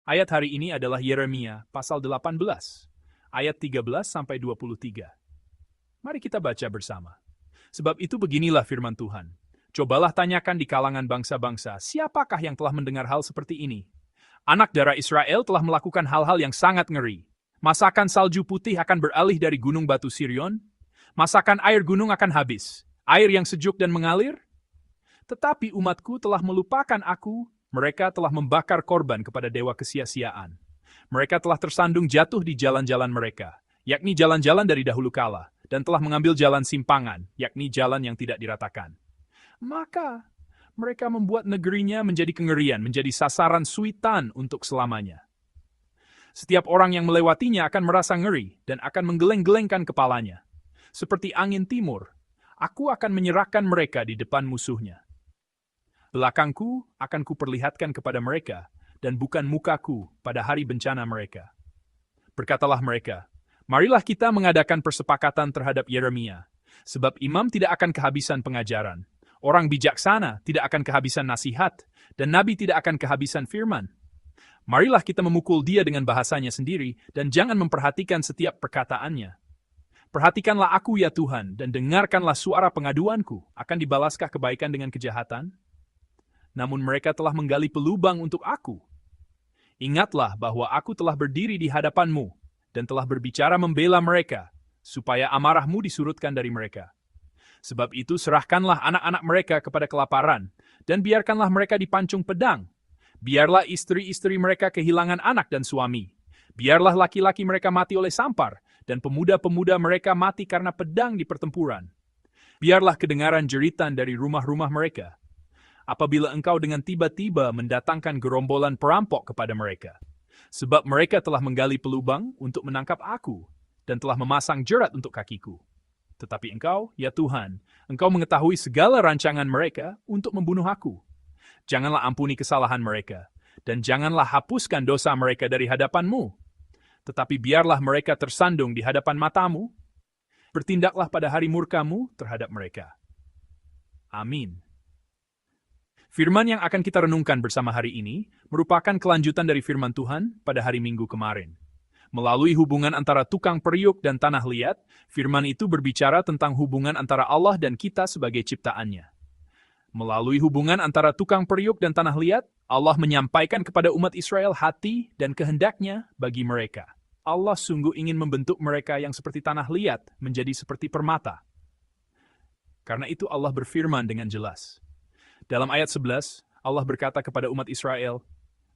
Ayat hari ini adalah Yeremia pasal 18, ayat 13-23. Mari kita baca bersama. Sebab itu beginilah firman Tuhan. Cobalah tanyakan di kalangan bangsa-bangsa, siapakah yang telah mendengar hal seperti ini? Anak darah Israel telah melakukan hal-hal yang sangat ngeri. Masakan salju putih akan beralih dari gunung batu Sirion? Masakan air gunung akan habis? Air yang sejuk dan mengalir? Tetapi umatku telah melupakan aku, mereka telah membakar korban kepada dewa kesia-siaan. Mereka telah tersandung jatuh di jalan-jalan mereka, yakni jalan-jalan dari dahulu kala, dan telah mengambil jalan simpangan, yakni jalan yang tidak diratakan. Maka mereka membuat negerinya menjadi kengerian, menjadi sasaran suitan untuk selamanya. Setiap orang yang melewatinya akan merasa ngeri dan akan menggeleng-gelengkan kepalanya. Seperti angin timur, aku akan menyerahkan mereka di depan musuhnya. Belakangku akan kuperlihatkan kepada mereka, dan bukan mukaku pada hari bencana mereka. Berkatalah mereka, marilah kita mengadakan persepakatan terhadap Yeremia, sebab imam tidak akan kehabisan pengajaran, orang bijaksana tidak akan kehabisan nasihat, dan nabi tidak akan kehabisan firman. Marilah kita memukul dia dengan bahasanya sendiri, dan jangan memperhatikan setiap perkataannya. Perhatikanlah aku ya Tuhan, dan dengarkanlah suara pengaduanku, akan dibalaskah kebaikan dengan kejahatan? Namun mereka telah menggali pelubang untuk aku. Ingatlah bahwa aku telah berdiri di hadapanmu, dan telah berbicara membela mereka, supaya amarahmu disurutkan dari mereka. Sebab itu serahkanlah anak-anak mereka kepada kelaparan, dan biarkanlah mereka dipancung pedang. Biarlah istri-istri mereka kehilangan anak dan suami. Biarlah laki-laki mereka mati oleh sampar, dan pemuda-pemuda mereka mati karena pedang di pertempuran. Biarlah kedengaran jeritan dari rumah-rumah mereka, apabila engkau dengan tiba-tiba mendatangkan gerombolan perampok kepada mereka. Sebab mereka telah menggali pelubang untuk menangkap aku, dan telah memasang jerat untuk kakiku. Tetapi engkau, ya Tuhan, engkau mengetahui segala rancangan mereka untuk membunuh aku. Janganlah ampuni kesalahan mereka, dan janganlah hapuskan dosa mereka dari hadapanmu. Tetapi biarlah mereka tersandung di hadapan matamu. Bertindaklah pada hari murkamu terhadap mereka. Amin. Firman yang akan kita renungkan bersama hari ini merupakan kelanjutan dari firman Tuhan pada hari Minggu kemarin. Melalui hubungan antara tukang periuk dan tanah liat, firman itu berbicara tentang hubungan antara Allah dan kita sebagai ciptaannya. Melalui hubungan antara tukang periuk dan tanah liat, Allah menyampaikan kepada umat Israel hati dan kehendaknya bagi mereka. Allah sungguh ingin membentuk mereka yang seperti tanah liat menjadi seperti permata. Karena itu Allah berfirman dengan jelas. Dalam ayat 11, Allah berkata kepada umat Israel,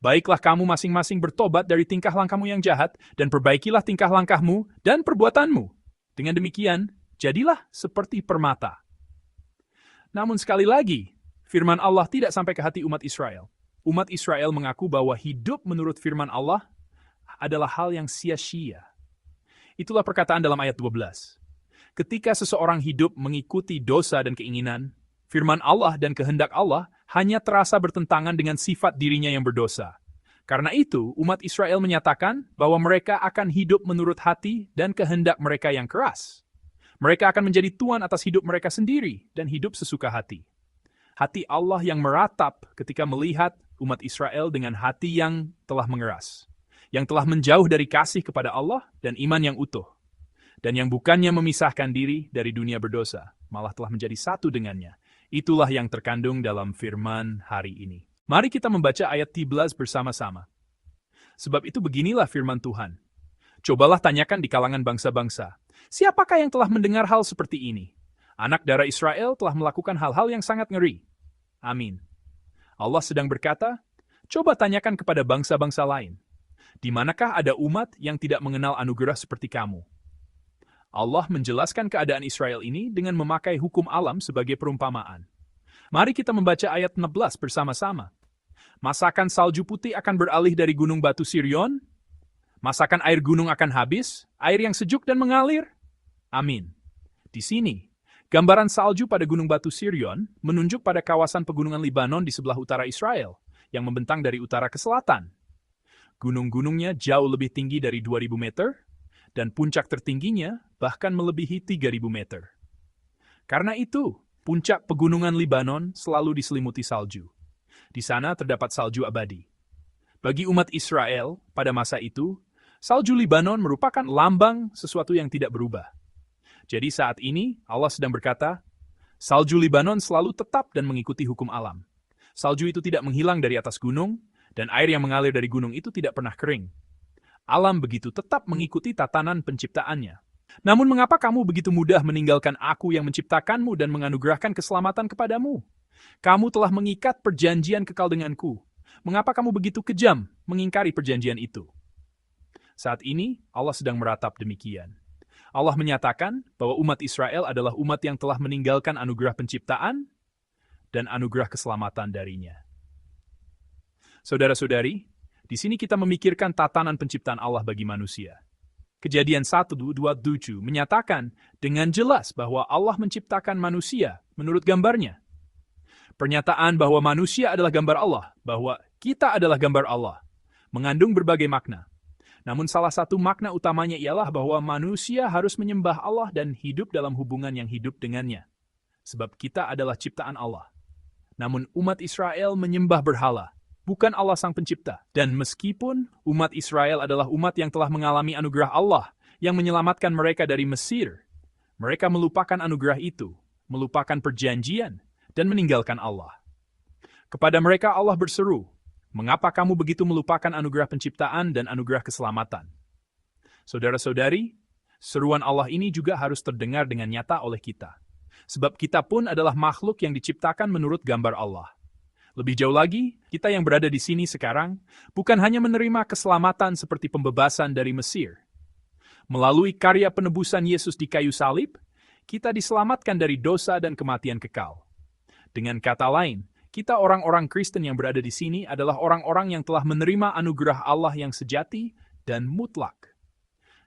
baiklah kamu masing-masing bertobat dari tingkah langkahmu yang jahat, dan perbaikilah tingkah langkahmu dan perbuatanmu. Dengan demikian, jadilah seperti permata. Namun sekali lagi, firman Allah tidak sampai ke hati umat Israel. Umat Israel mengaku bahwa hidup menurut firman Allah adalah hal yang sia-sia. Itulah perkataan dalam ayat 12. Ketika seseorang hidup mengikuti dosa dan keinginan, firman Allah dan kehendak Allah hanya terasa bertentangan dengan sifat dirinya yang berdosa. Karena itu, umat Israel menyatakan bahwa mereka akan hidup menurut hati dan kehendak mereka yang keras. Mereka akan menjadi tuan atas hidup mereka sendiri dan hidup sesuka hati. Hati Allah yang meratap ketika melihat umat Israel dengan hati yang telah mengeras, yang telah menjauh dari kasih kepada Allah dan iman yang utuh, dan yang bukannya memisahkan diri dari dunia berdosa, malah telah menjadi satu dengannya. Itulah yang terkandung dalam firman hari ini. Mari kita membaca ayat 13 bersama-sama. Sebab itu beginilah firman Tuhan. Cobalah tanyakan di kalangan bangsa-bangsa, siapakah yang telah mendengar hal seperti ini? Anak darah Israel telah melakukan hal-hal yang sangat ngeri. Amin. Allah sedang berkata, coba tanyakan kepada bangsa-bangsa lain. Di manakah ada umat yang tidak mengenal anugerah seperti kamu? Allah menjelaskan keadaan Israel ini dengan memakai hukum alam sebagai perumpamaan. Mari kita membaca ayat 16 bersama-sama. Masakan salju putih akan beralih dari gunung batu Sirion? Masakan air gunung akan habis? Air yang sejuk dan mengalir? Amin. Di sini, gambaran salju pada gunung batu Sirion menunjuk pada kawasan pegunungan Libanon di sebelah utara Israel, yang membentang dari utara ke selatan. Gunung-gunungnya jauh lebih tinggi dari 2.000 meter, dan puncak tertingginya bahkan melebihi 3.000 meter. Karena itu, puncak pegunungan Libanon selalu diselimuti salju. Di sana terdapat salju abadi. Bagi umat Israel pada masa itu, salju Libanon merupakan lambang sesuatu yang tidak berubah. Jadi saat ini Allah sedang berkata, salju Libanon selalu tetap dan mengikuti hukum alam. Salju itu tidak menghilang dari atas gunung, dan air yang mengalir dari gunung itu tidak pernah kering. Alam begitu tetap mengikuti tatanan penciptaannya. Namun mengapa kamu begitu mudah meninggalkan aku yang menciptakanmu dan menganugerahkan keselamatan kepadamu? Kamu telah mengikat perjanjian kekal denganku. Mengapa kamu begitu kejam mengingkari perjanjian itu? Saat ini Allah sedang meratap demikian. Allah menyatakan bahwa umat Israel adalah umat yang telah meninggalkan anugerah penciptaan dan anugerah keselamatan darinya. Saudara-saudari, di sini kita memikirkan tatanan penciptaan Allah bagi manusia. Kejadian 1:27 menyatakan dengan jelas bahwa Allah menciptakan manusia menurut gambarnya. Pernyataan bahwa manusia adalah gambar Allah, bahwa kita adalah gambar Allah, mengandung berbagai makna. Namun salah satu makna utamanya ialah bahwa manusia harus menyembah Allah dan hidup dalam hubungan yang hidup dengannya. Sebab kita adalah ciptaan Allah. Namun umat Israel menyembah berhala, bukan Allah Sang Pencipta. Dan meskipun umat Israel adalah umat yang telah mengalami anugerah Allah yang menyelamatkan mereka dari Mesir, mereka melupakan anugerah itu, melupakan perjanjian, dan meninggalkan Allah. Kepada mereka Allah berseru, mengapa kamu begitu melupakan anugerah penciptaan dan anugerah keselamatan? Saudara-saudari, seruan Allah ini juga harus terdengar dengan nyata oleh kita. Sebab kita pun adalah makhluk yang diciptakan menurut gambar Allah. Lebih jauh lagi, kita yang berada di sini sekarang bukan hanya menerima keselamatan seperti pembebasan dari Mesir. Melalui karya penebusan Yesus di kayu salib, kita diselamatkan dari dosa dan kematian kekal. Dengan kata lain, kita orang-orang Kristen yang berada di sini adalah orang-orang yang telah menerima anugerah Allah yang sejati dan mutlak.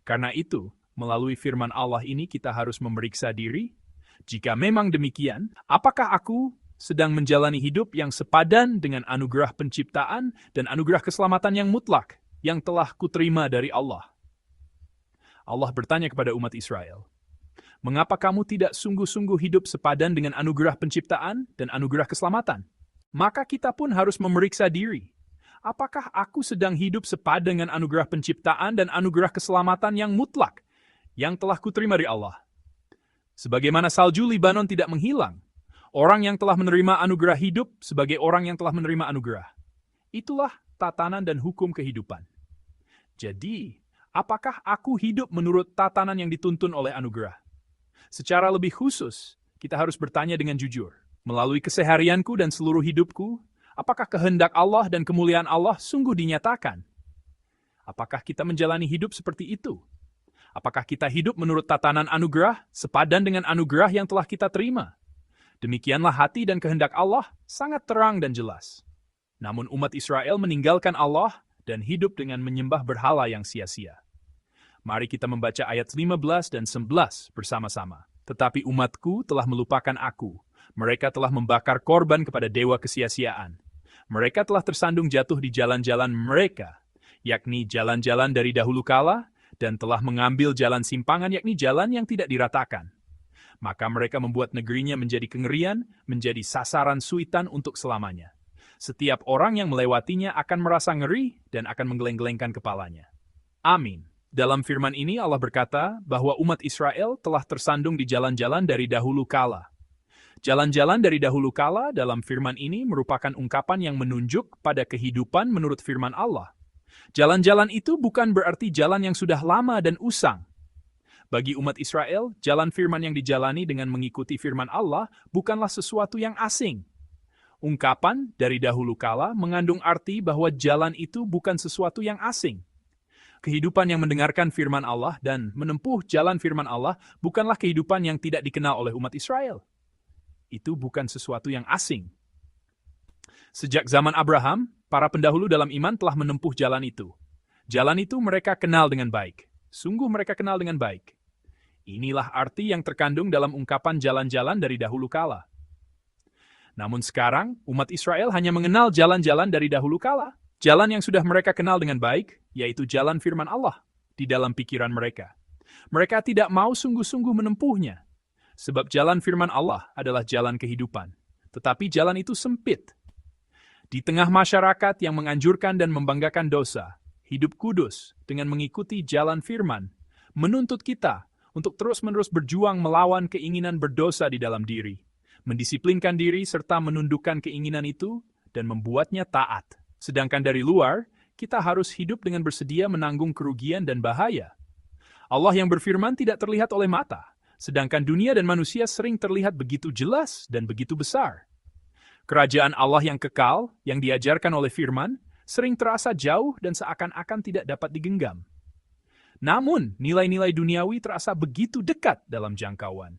Karena itu, melalui firman Allah ini kita harus memeriksa diri. Jika memang demikian, apakah aku sedang menjalani hidup yang sepadan dengan anugerah penciptaan dan anugerah keselamatan yang mutlak yang telah kuterima dari Allah? Allah bertanya kepada umat Israel, mengapa kamu tidak sungguh-sungguh hidup sepadan dengan anugerah penciptaan dan anugerah keselamatan? Maka kita pun harus memeriksa diri. Apakah aku sedang hidup sepadan dengan anugerah penciptaan dan anugerah keselamatan yang mutlak yang telah kuterima dari Allah? Sebagaimana salju Libanon tidak menghilang, orang yang telah menerima anugerah hidup sebagai orang yang telah menerima anugerah. Itulah tatanan dan hukum kehidupan. Jadi, apakah aku hidup menurut tatanan yang dituntun oleh anugerah? Secara lebih khusus, kita harus bertanya dengan jujur. Melalui keseharianku dan seluruh hidupku, apakah kehendak Allah dan kemuliaan Allah sungguh dinyatakan? Apakah kita menjalani hidup seperti itu? Apakah kita hidup menurut tatanan anugerah, sepadan dengan anugerah yang telah kita terima? Demikianlah hati dan kehendak Allah sangat terang dan jelas. Namun umat Israel meninggalkan Allah dan hidup dengan menyembah berhala yang sia-sia. Mari kita membaca ayat 15 dan 11 bersama-sama. Tetapi umatku telah melupakan aku. Mereka telah membakar korban kepada dewa kesia-siaan. Mereka telah tersandung jatuh di jalan-jalan mereka, yakni jalan-jalan dari dahulu kala, dan telah mengambil jalan simpangan, yakni jalan yang tidak diratakan. Maka mereka membuat negerinya menjadi kengerian, menjadi sasaran suitan untuk selamanya. Setiap orang yang melewatinya akan merasa ngeri dan akan menggeleng-gelengkan kepalanya. Amin. Dalam firman ini Allah berkata bahwa umat Israel telah tersandung di jalan-jalan dari dahulu kala. Jalan-jalan dari dahulu kala dalam firman ini merupakan ungkapan yang menunjuk pada kehidupan menurut firman Allah. Jalan-jalan itu bukan berarti jalan yang sudah lama dan usang. Bagi umat Israel, jalan firman yang dijalani dengan mengikuti firman Allah bukanlah sesuatu yang asing. Ungkapan dari dahulu kala mengandung arti bahwa jalan itu bukan sesuatu yang asing. Kehidupan yang mendengarkan firman Allah dan menempuh jalan firman Allah bukanlah kehidupan yang tidak dikenal oleh umat Israel. Itu bukan sesuatu yang asing. Sejak zaman Abraham, para pendahulu dalam iman telah menempuh jalan itu. Jalan itu mereka kenal dengan baik. Sungguh mereka kenal dengan baik. Inilah arti yang terkandung dalam ungkapan jalan-jalan dari dahulu kala. Namun sekarang, umat Israel hanya mengenal jalan-jalan dari dahulu kala. Jalan yang sudah mereka kenal dengan baik, yaitu jalan firman Allah, di dalam pikiran mereka. Mereka tidak mau sungguh-sungguh menempuhnya. Sebab jalan firman Allah adalah jalan kehidupan. Tetapi jalan itu sempit. Di tengah masyarakat yang menganjurkan dan membanggakan dosa, hidup kudus dengan mengikuti jalan firman, menuntut kita untuk terus-menerus berjuang melawan keinginan berdosa di dalam diri, mendisiplinkan diri serta menundukkan keinginan itu dan membuatnya taat. Sedangkan dari luar, kita harus hidup dengan bersedia menanggung kerugian dan bahaya. Allah yang berfirman tidak terlihat oleh mata, sedangkan dunia dan manusia sering terlihat begitu jelas dan begitu besar. Kerajaan Allah yang kekal, yang diajarkan oleh firman, sering terasa jauh dan seakan-akan tidak dapat digenggam. Namun, nilai-nilai duniawi terasa begitu dekat dalam jangkauan.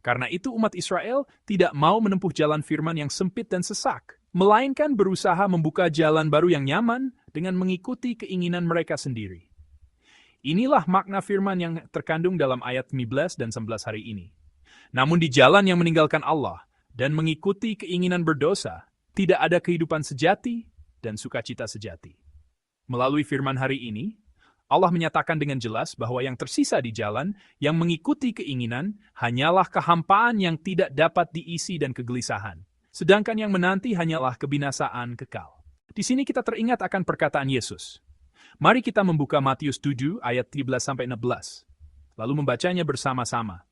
Karena itu umat Israel tidak mau menempuh jalan firman yang sempit dan sesak, melainkan berusaha membuka jalan baru yang nyaman dengan mengikuti keinginan mereka sendiri. Inilah makna firman yang terkandung dalam ayat 15 dan 11 hari ini. Namun di jalan yang meninggalkan Allah dan mengikuti keinginan berdosa, tidak ada kehidupan sejati dan sukacita sejati. Melalui firman hari ini, Allah menyatakan dengan jelas bahwa yang tersisa di jalan yang mengikuti keinginan hanyalah kehampaan yang tidak dapat diisi dan kegelisahan. Sedangkan yang menanti hanyalah kebinasaan kekal. Di sini kita teringat akan perkataan Yesus. Mari kita membuka Matius 7 ayat 13-16, lalu membacanya bersama-sama.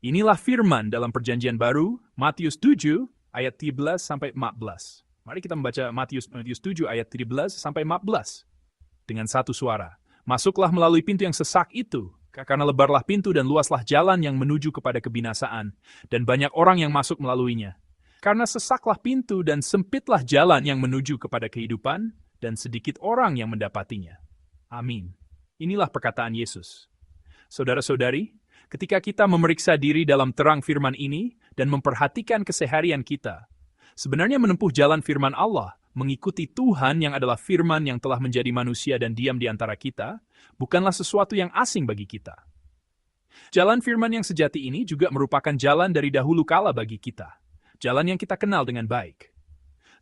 Inilah firman dalam perjanjian baru, Matius 7 ayat 13-14. Mari kita membaca Matius 7 ayat 13-14 dengan satu suara. Masuklah melalui pintu yang sesak itu, karena lebarlah pintu dan luaslah jalan yang menuju kepada kebinasaan, dan banyak orang yang masuk melaluinya. Karena sesaklah pintu dan sempitlah jalan yang menuju kepada kehidupan, dan sedikit orang yang mendapatinya. Amin. Inilah perkataan Yesus. Saudara-saudari, ketika kita memeriksa diri dalam terang firman ini dan memperhatikan keseharian kita, sebenarnya menempuh jalan firman Allah, mengikuti Tuhan yang adalah firman yang telah menjadi manusia dan diam di antara kita, bukanlah sesuatu yang asing bagi kita. Jalan firman yang sejati ini juga merupakan jalan dari dahulu kala bagi kita. Jalan yang kita kenal dengan baik.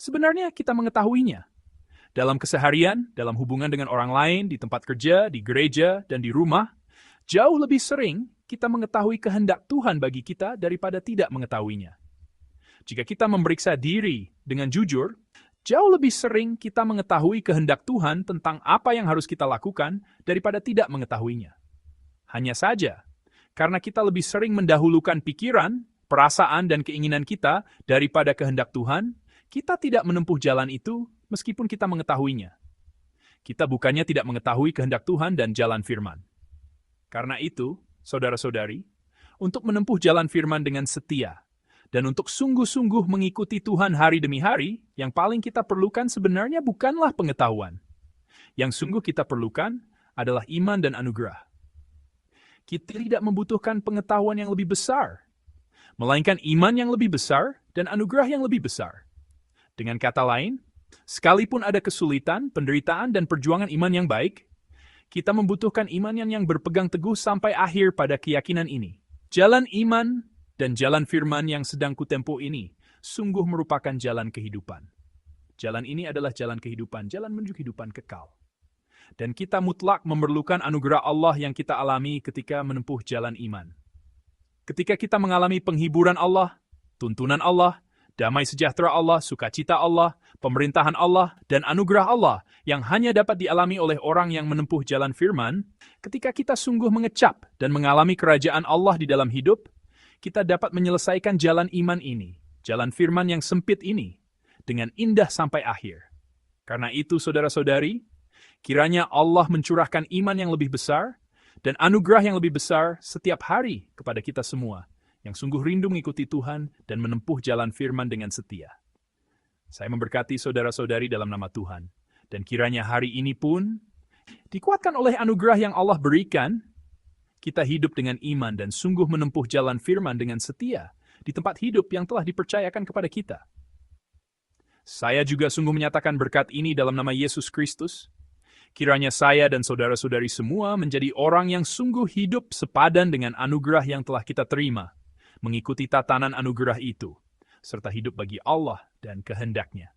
Sebenarnya kita mengetahuinya. Dalam keseharian, dalam hubungan dengan orang lain, di tempat kerja, di gereja, dan di rumah, jauh lebih sering kita mengetahui kehendak Tuhan bagi kita daripada tidak mengetahuinya. Jika kita memeriksa diri dengan jujur, jauh lebih sering kita mengetahui kehendak Tuhan tentang apa yang harus kita lakukan daripada tidak mengetahuinya. Hanya saja, karena kita lebih sering mendahulukan pikiran, perasaan, dan keinginan kita daripada kehendak Tuhan, kita tidak menempuh jalan itu meskipun kita mengetahuinya. Kita bukannya tidak mengetahui kehendak Tuhan dan jalan firman. Karena itu, saudara-saudari, untuk menempuh jalan firman dengan setia, dan untuk sungguh-sungguh mengikuti Tuhan hari demi hari, yang paling kita perlukan sebenarnya bukanlah pengetahuan. Yang sungguh kita perlukan adalah iman dan anugerah. Kita tidak membutuhkan pengetahuan yang lebih besar, melainkan iman yang lebih besar dan anugerah yang lebih besar. Dengan kata lain, sekalipun ada kesulitan, penderitaan, dan perjuangan iman yang baik, kita membutuhkan iman yang berpegang teguh sampai akhir pada keyakinan ini. Jalan iman dan jalan firman yang sedang kutempuh ini sungguh merupakan jalan kehidupan. Jalan ini adalah jalan kehidupan, jalan menuju kehidupan kekal. Dan kita mutlak memerlukan anugerah Allah yang kita alami ketika menempuh jalan iman. Ketika kita mengalami penghiburan Allah, tuntunan Allah, damai sejahtera Allah, sukacita Allah, pemerintahan Allah, dan anugerah Allah yang hanya dapat dialami oleh orang yang menempuh jalan firman, ketika kita sungguh mengecap dan mengalami kerajaan Allah di dalam hidup, kita dapat menyelesaikan jalan iman ini, jalan firman yang sempit ini, dengan indah sampai akhir. Karena itu, saudara-saudari, kiranya Allah mencurahkan iman yang lebih besar dan anugerah yang lebih besar setiap hari kepada kita semua, yang sungguh rindu mengikuti Tuhan dan menempuh jalan firman dengan setia. Saya memberkati saudara-saudari dalam nama Tuhan, dan kiranya hari ini pun, dikuatkan oleh anugerah yang Allah berikan, kita hidup dengan iman dan sungguh menempuh jalan firman dengan setia di tempat hidup yang telah dipercayakan kepada kita. Saya juga sungguh menyatakan berkat ini dalam nama Yesus Kristus. Kiranya saya dan saudara-saudari semua menjadi orang yang sungguh hidup sepadan dengan anugerah yang telah kita terima, mengikuti tatanan anugerah itu, serta hidup bagi Allah dan kehendak-Nya.